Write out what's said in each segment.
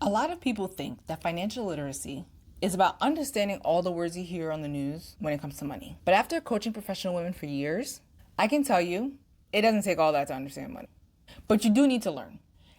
A lot of people think that financial literacy is about understanding all the words you hear on the news when it comes to money. But after coaching professional women for years, I can tell you it doesn't take all that to understand money. But you do need to learn.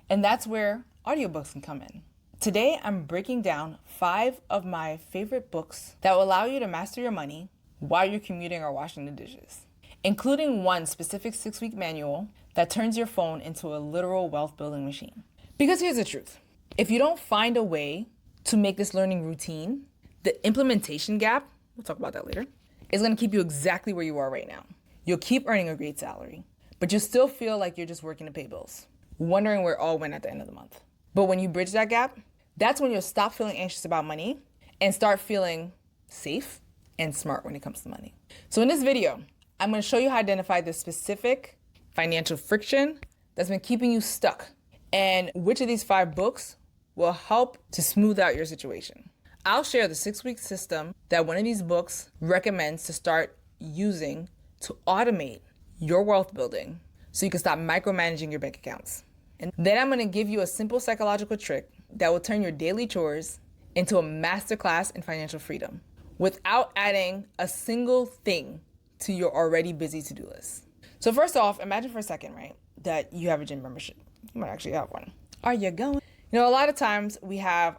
And that's where audiobooks can come in. Today, I'm breaking down 5 of my favorite books that will allow you to master your money while you're commuting or washing the dishes, including one specific 6-week manual that turns your phone into a literal wealth building machine. Because here's the truth. If you don't find a way to make this learning routine, the implementation gap, we'll talk about that later, is going to keep you exactly where you are right now. You'll keep earning a great salary, but you'll still feel like you're just working to pay bills, wondering where it all went at the end of the month. But when you bridge that gap, that's when you'll stop feeling anxious about money and start feeling safe and smart when it comes to money. So in this video, I'm going to show you how to identify the specific financial friction that's been keeping you stuck and which of these 5 books will help to smooth out your situation. I'll share the 6-week system that one of these books recommends to start using to automate your wealth building so you can stop micromanaging your bank accounts. And then I'm going to give you a simple psychological trick that will turn your daily chores into a masterclass in financial freedom without adding a single thing to your already busy to-do list. So first off, imagine for a second, right, that you have a gym membership. You might actually have one. Are you going? You know, a lot of times we have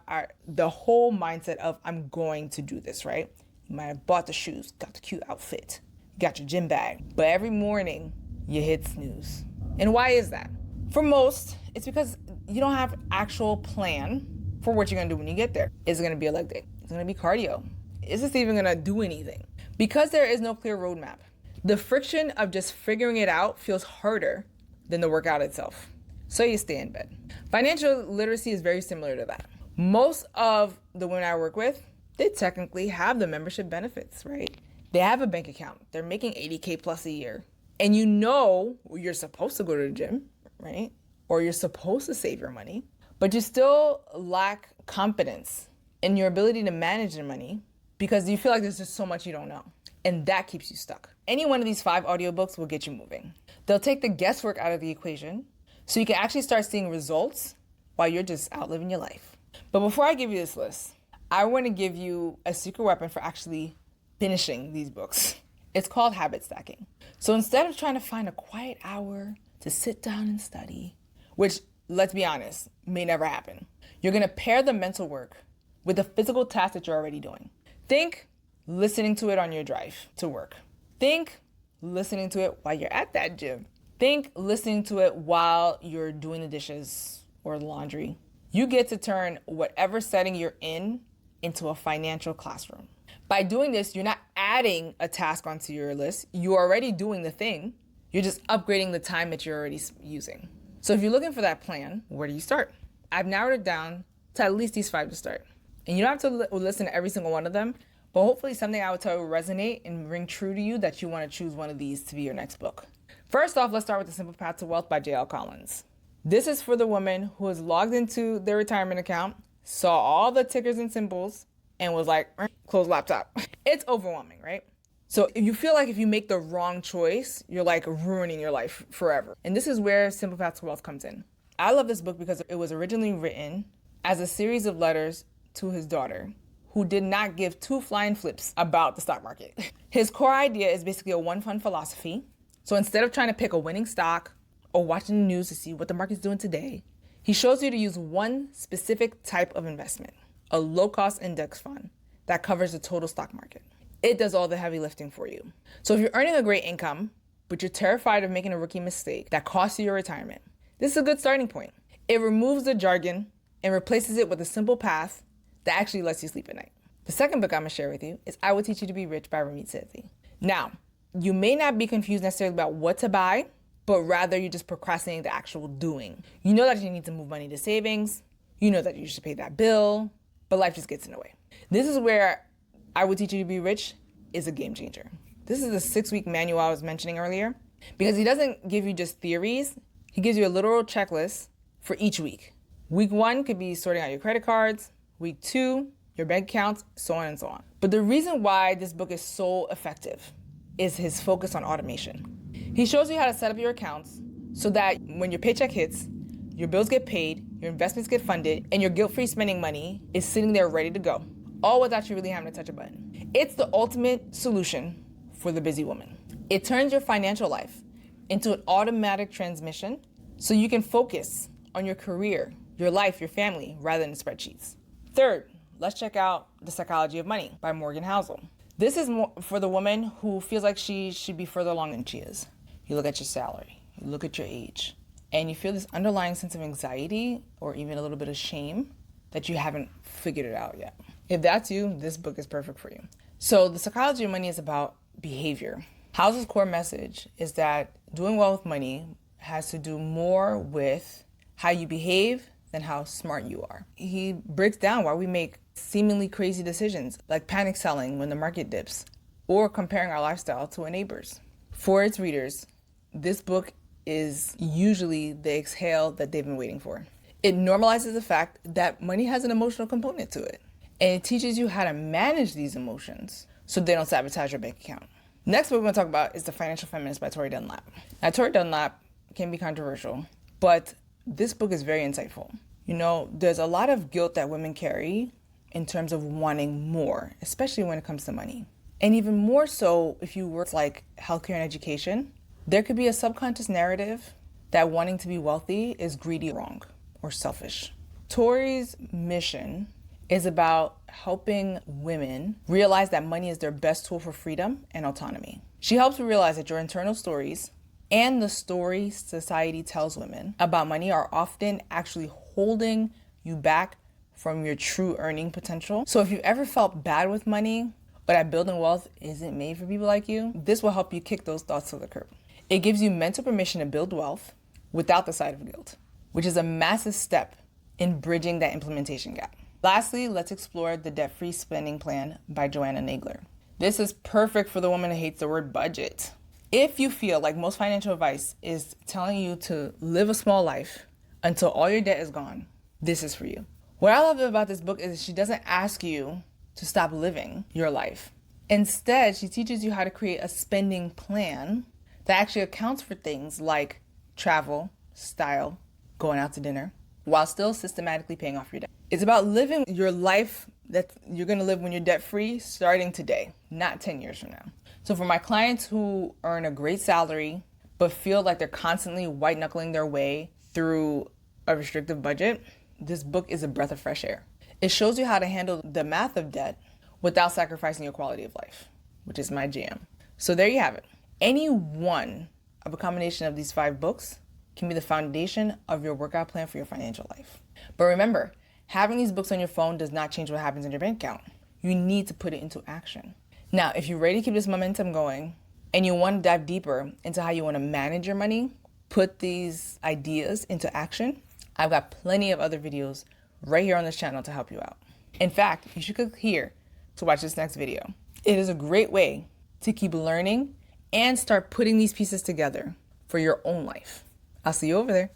the whole mindset of I'm going to do this, right? You might have bought the shoes, got the cute outfit, got your gym bag, but every morning you hit snooze. And why is that? For most, it's because you don't have actual plan for what you're gonna do when you get there. Is it gonna be a leg day? Is it gonna be cardio? Is this even gonna do anything? Because there is no clear roadmap, the friction of just figuring it out feels harder than the workout itself. So you stay in bed. Financial literacy is very similar to that. Most of the women I work with, they technically have the membership benefits, right? They have a bank account. They're making $80K plus a year. And you know you're supposed to go to the gym, right? Or you're supposed to save your money, but you still lack confidence in your ability to manage your money because you feel like there's just so much you don't know. And that keeps you stuck. Any one of these 5 audiobooks will get you moving. They'll take the guesswork out of the equation so you can actually start seeing results while you're just out living your life. But before I give you this list, I want to give you a secret weapon for actually finishing these books. It's called habit stacking. So instead of trying to find a quiet hour to sit down and study, which, let's be honest, may never happen, you're going to pair the mental work with the physical task that you're already doing. Think listening to it on your drive to work. Think listening to it while you're at that gym. Think listening to it while you're doing the dishes or the laundry. You get to turn whatever setting you're in into a financial classroom. By doing this, you're not adding a task onto your list. You're already doing the thing. You're just upgrading the time that you're already using. So if you're looking for that plan, where do you start? I've narrowed it down to at least these 5 to start. And you don't have to listen to every single one of them, but hopefully something I would tell you will resonate and ring true to you that you want to choose one of these to be your next book. First off, let's start with The Simple Path to Wealth by J.L. Collins. This is for the woman who has logged into their retirement account, saw all the tickers and symbols, and was like, close laptop. It's overwhelming, right? So if you feel like if you make the wrong choice, you're like ruining your life forever. And this is where Simple Path to Wealth comes in. I love this book because it was originally written as a series of letters to his daughter, who did not give 2 flying flips about the stock market. His core idea is basically a one fund philosophy. So instead of trying to pick a winning stock or watching the news to see what the market's doing today, he shows you to use one specific type of investment, a low-cost index fund that covers the total stock market. It does all the heavy lifting for you. So if you're earning a great income, but you're terrified of making a rookie mistake that costs you your retirement, this is a good starting point. It removes the jargon and replaces it with a simple path that actually lets you sleep at night. The second book I'm gonna share with you is I Will Teach You to Be Rich by Ramit Sethi. Now, you may not be confused necessarily about what to buy, but rather you're just procrastinating the actual doing. You know that you need to move money to savings. You know that you should pay that bill, but life just gets in the way. This is where I Will Teach You to Be Rich is a game changer. This is the 6-week manual I was mentioning earlier because he doesn't give you just theories. He gives you a literal checklist for each week. Week 1 could be sorting out your credit cards. Week 2, your bank accounts, so on and so on. But the reason why this book is so effective is his focus on automation. He shows you how to set up your accounts so that when your paycheck hits, your bills get paid, your investments get funded, and your guilt-free spending money is sitting there ready to go, all without you really having to touch a button. It's the ultimate solution for the busy woman. It turns your financial life into an automatic transmission so you can focus on your career, your life, your family, rather than spreadsheets. Third, let's check out The Psychology of Money by Morgan Housel. This is more for the woman who feels like she should be further along than she is. You look at your salary, you look at your age, and you feel this underlying sense of anxiety or even a little bit of shame that you haven't figured it out yet. If that's you, this book is perfect for you. So The Psychology of Money is about behavior. Housel's core message is that doing well with money has to do more with how you behave than how smart you are. He breaks down why we make seemingly crazy decisions, like panic selling when the market dips, or comparing our lifestyle to a neighbor's. For its readers, this book is usually the exhale that they've been waiting for. It normalizes the fact that money has an emotional component to it, and it teaches you how to manage these emotions so they don't sabotage your bank account. Next, what we're going to talk about is The Financial Feminist by Tori Dunlap. Now, Tori Dunlap can be controversial, but this book is very insightful. You know, there's a lot of guilt that women carry in terms of wanting more, especially when it comes to money. And even more so if you work like healthcare and education, there could be a subconscious narrative that wanting to be wealthy is greedy, wrong, or selfish. Tori's mission is about helping women realize that money is their best tool for freedom and autonomy. She helps you realize that your internal stories and the story society tells women about money are often actually holding you back from your true earning potential. So if you've ever felt bad with money or that building wealth isn't made for people like you, this will help you kick those thoughts to the curb. It gives you mental permission to build wealth without the side of guilt, which is a massive step in bridging that implementation gap. Lastly, let's explore The Debt-Free Spending Plan by Joanna Nagler. This is perfect for the woman who hates the word budget. If you feel like most financial advice is telling you to live a small life until all your debt is gone, this is for you. What I love about this book is she doesn't ask you to stop living your life. Instead, she teaches you how to create a spending plan that actually accounts for things like travel, style, going out to dinner, while still systematically paying off your debt. It's about living your life that you're going to live when you're debt-free starting today, not 10 years from now. So for my clients who earn a great salary but feel like they're constantly white-knuckling their way through a restrictive budget, this book is a breath of fresh air. It shows you how to handle the math of debt without sacrificing your quality of life, which is my jam. So there you have it. Any one of a combination of these 5 books can be the foundation of your workout plan for your financial life. But remember, having these books on your phone does not change what happens in your bank account. You need to put it into action. Now, if you're ready to keep this momentum going and you want to dive deeper into how you want to manage your money, put these ideas into action, I've got plenty of other videos right here on this channel to help you out. In fact, you should click here to watch this next video. It is a great way to keep learning and start putting these pieces together for your own life. I'll see you over there.